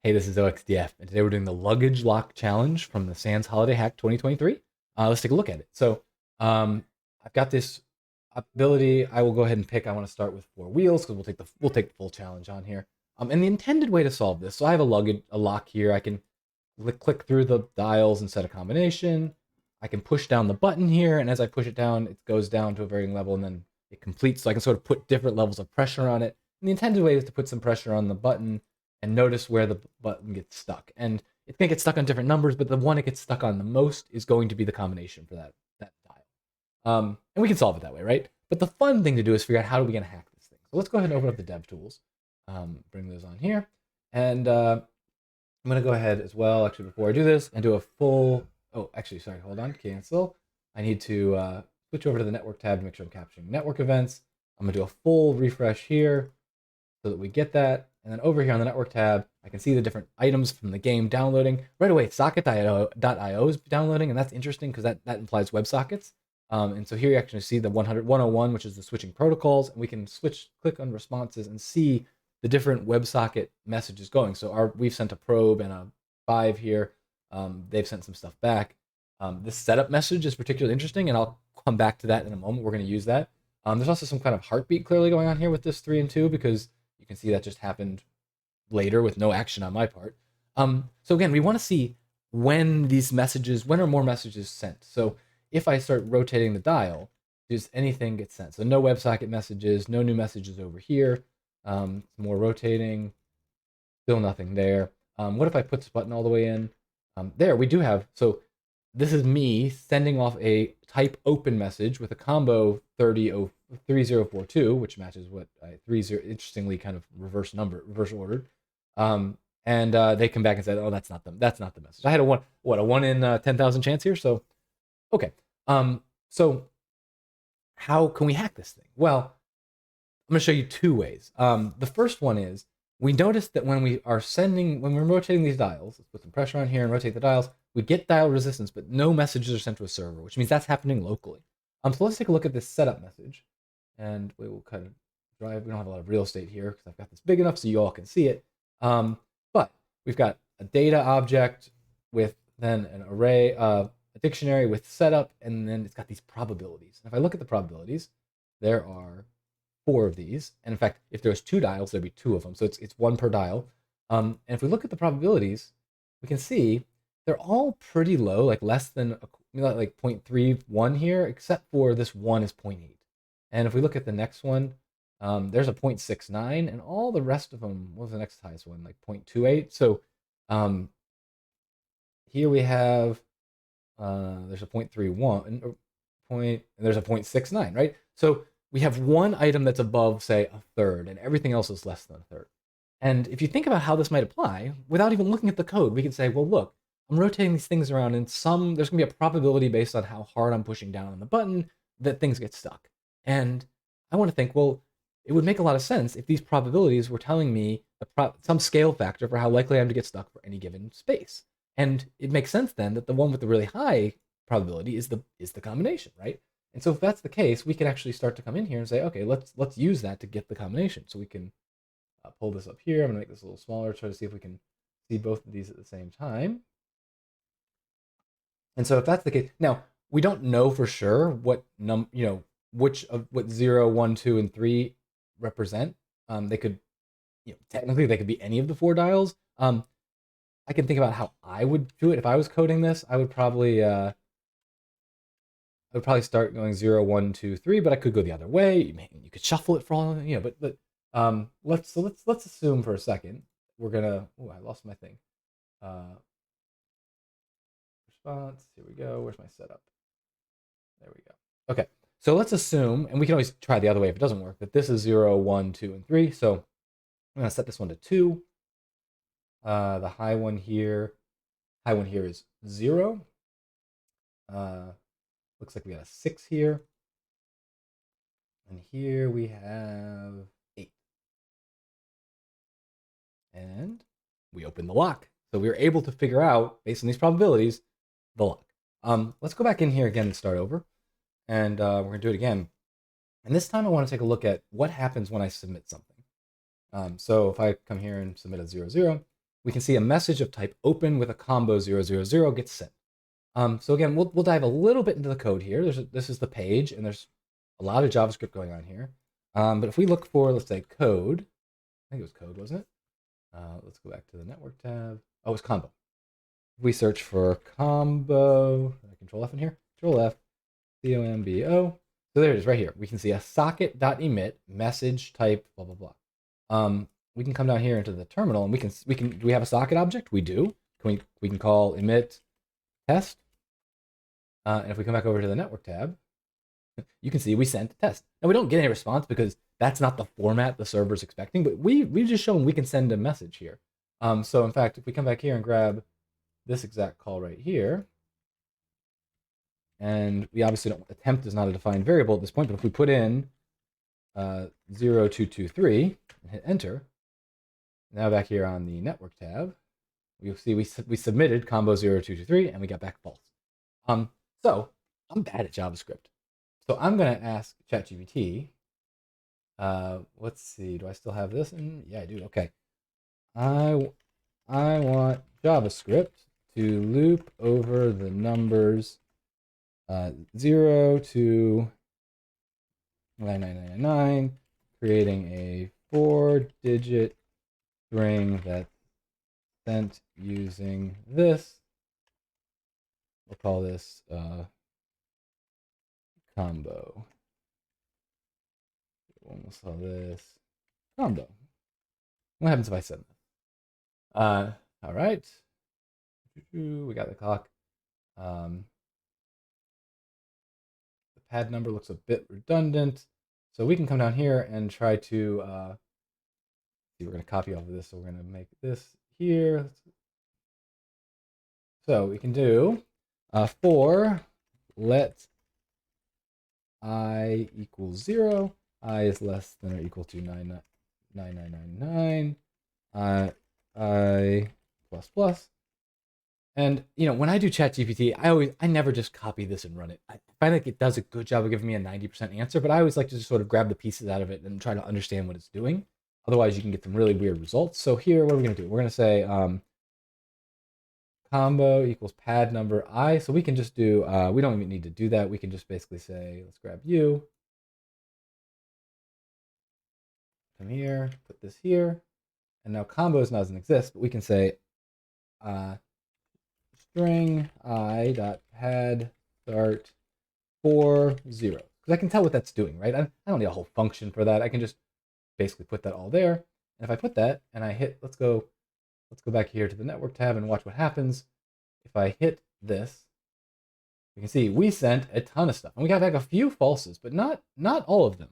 Hey, this is OXDF, and today we're doing the Luggage Lock Challenge from the Sans Holiday Hack 2023. Let's take a look at it. So, I've got this ability. I will go ahead and pick. I want to start with 4 wheels because we'll take the full challenge on here. And the intended way to solve this. So I have a lock here. I can click through the dials and set a combination. I can push down the button here, and as I push it down, it goes down to a varying level, and then it completes. So I can sort of put different levels of pressure on it. And the intended way is to put some pressure on the button and notice where the button gets stuck. And it's going to get stuck on different numbers, but the one it gets stuck on the most is going to be the combination for that dial. And we can solve it that way, right? But the fun thing to do is figure out how are we going to hack this thing. So let's go ahead and open up the dev tools, bring those on here. And I'm going to go ahead as well, actually, before I do this, and do a full, sorry, hold on, cancel. I need to switch over to the network tab to make sure I'm capturing network events. I'm going to do a full refresh here so that we get that. And then over here on the network tab, I can see the different items from the game downloading. Right away, socket.io is downloading, and that's interesting because that implies WebSockets. And so here you actually see the 101, which is the switching protocols, and we can click on responses and see the different WebSocket messages going. So we've sent a probe and a 5 here. They've sent some stuff back. This setup message is particularly interesting, and I'll come back to that in a moment. We're going to use that. There's also some kind of heartbeat clearly going on here with this 3 and 2 because you can see that just happened later with no action on my part. So again, we want to see when are more messages sent. So if I start rotating the dial, does anything get sent? So no WebSocket messages, no new messages over here. More rotating, still nothing there. What if I put this button all the way in? There we do have, so this is me sending off a type open message with a combo 3042, which matches what I 30, interestingly kind of reverse ordered. And they come back and said, oh, that's not the message. I had a 1 in 10,000 chance here. So, okay. So how can we hack this thing? Well, I'm gonna show you 2 ways. The first one is we notice that when we're rotating these dials, let's put some pressure on here and rotate the dials, we get dial resistance, but no messages are sent to a server, which means that's happening locally. So let's take a look at this setup message, and we will kind of drive. We don't have a lot of real estate here because I've got this big enough so you all can see it. But we've got a data object with then an array, a dictionary with setup, and then it's got these probabilities. And if I look at the probabilities, there are 4 of these. And in fact, if there's 2 dials, there'd be 2 of them. So it's 1 per dial. And if we look at the probabilities, we can see they're all pretty low, like less than like 0.31 here, except for this one is 0.8. And if we look at the next one, there's a 0.69, and all the rest of them, what was the next highest one? Like 0.28. So here we have, there's a 0.31, and there's a 0.69, right? So we have one item that's above, say, a third, and everything else is less than a third. And if you think about how this might apply, without even looking at the code, we can say, well, look, I'm rotating these things around, and there's going to be a probability based on how hard I'm pushing down on the button that things get stuck. And I want to think, well, it would make a lot of sense if these probabilities were telling me some scale factor for how likely I am to get stuck for any given space. And it makes sense then that the one with the really high probability is the combination, right? And so if that's the case, we can actually start to come in here and say, okay, let's use that to get the combination. So we can pull this up here. I'm gonna make this a little smaller, try to see if we can see both of these at the same time. And so if that's the case, now we don't know for sure what what 0, 1, 2, and 3 represent. They could, technically they could be any of the 4 dials. I can think about how I would do it if I was coding this. I would probably start going 0, 1, 2, 3, but I could go the other way. You could shuffle it for all, but let's assume for a second we're gonna. Oh, I lost my thing. Response. Here we go. Where's my setup? There we go. Okay. So let's assume, and we can always try the other way if it doesn't work, that this is 0, 1, 2, and 3. So I'm gonna set this one to 2. The high one here is 0. Looks like we got a 6 here. And here we have 8. And we open the lock. So we were able to figure out, based on these probabilities, the lock. Let's go back in here again and start over. And we're going to do it again. And this time I want to take a look at what happens when I submit something. So if I come here and submit a 0, 0, we can see a message of type open with a combo 000 gets sent. So again, we'll dive a little bit into the code here. This is the page, and there's a lot of JavaScript going on here. But if we look for, let's say, code, I think it was code, wasn't it? Let's go back to the network tab. Oh, it's combo. If we search for combo, Control F in here, Control F, combo. So there it is right here. We can see a socket.emit message type blah blah blah. We can come down here into the terminal, and we can do we have a socket object? We do. We can call emit test. And if we come back over to the network tab, you can see we sent a test. Now we don't get any response because that's not the format the server's expecting, but we've just shown we can send a message here. So in fact, if we come back here and grab this exact call right here, and we obviously don't, attempt is not a defined variable at this point, but if we put in 0223 and hit enter, now back here on the network tab, you'll see we submitted combo 0223 and we got back false. So I'm bad at JavaScript. So I'm going to ask ChatGPT, let's see, do I still have this? Yeah, I do. Okay. I want JavaScript to loop over the numbers 0 to 9999, creating a 4-digit string that's sent using this. We'll call this combo. We'll call this combo. What happens if I send this? All right. We got the clock. The pad number looks a bit redundant, so we can come down here and try to see. We're going to copy off of this, so we're going to make this here. So we can do for let I equals 0, I is less than or equal to 9999, I plus plus. And you know, when I do ChatGPT, I never just copy this and run it. I find like it does a good job of giving me a 90% answer, but I always like to just sort of grab the pieces out of it and try to understand what it's doing. Otherwise, you can get some really weird results. So here, what are we going to do? We're going to say combo equals pad number I. So we can just do, we don't even need to do that. We can just basically say, let's grab you. Come here, put this here. And now combos now doesn't exist, but we can say string I dot pad start 40. Because I can tell what that's doing, right? I don't need a whole function for that. I can just basically put that all there. And if I put that and I hit, let's go back here to the network tab and watch what happens. If I hit this, you can see we sent a ton of stuff. And we got back a few falses, but not all of them.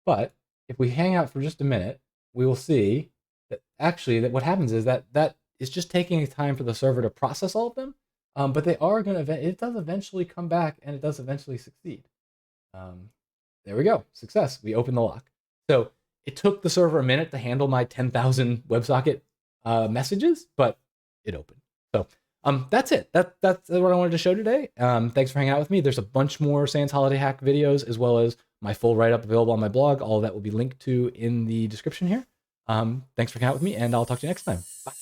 But if we hang out for just a minute, we will see that actually that what happens is that is just taking time for the server to process all of them. But they are going to, it does eventually come back and it does eventually succeed. There we go, success. We opened the lock. So it took the server a minute to handle my 10,000 WebSocket messages, but it opened. So that's it. That's what I wanted to show today. Thanks for hanging out with me. There's a bunch more Sans Holiday Hack videos, as well as my full write-up available on my blog. All of that will be linked to in the description here. Thanks for hanging out with me, and I'll talk to you next time. Bye.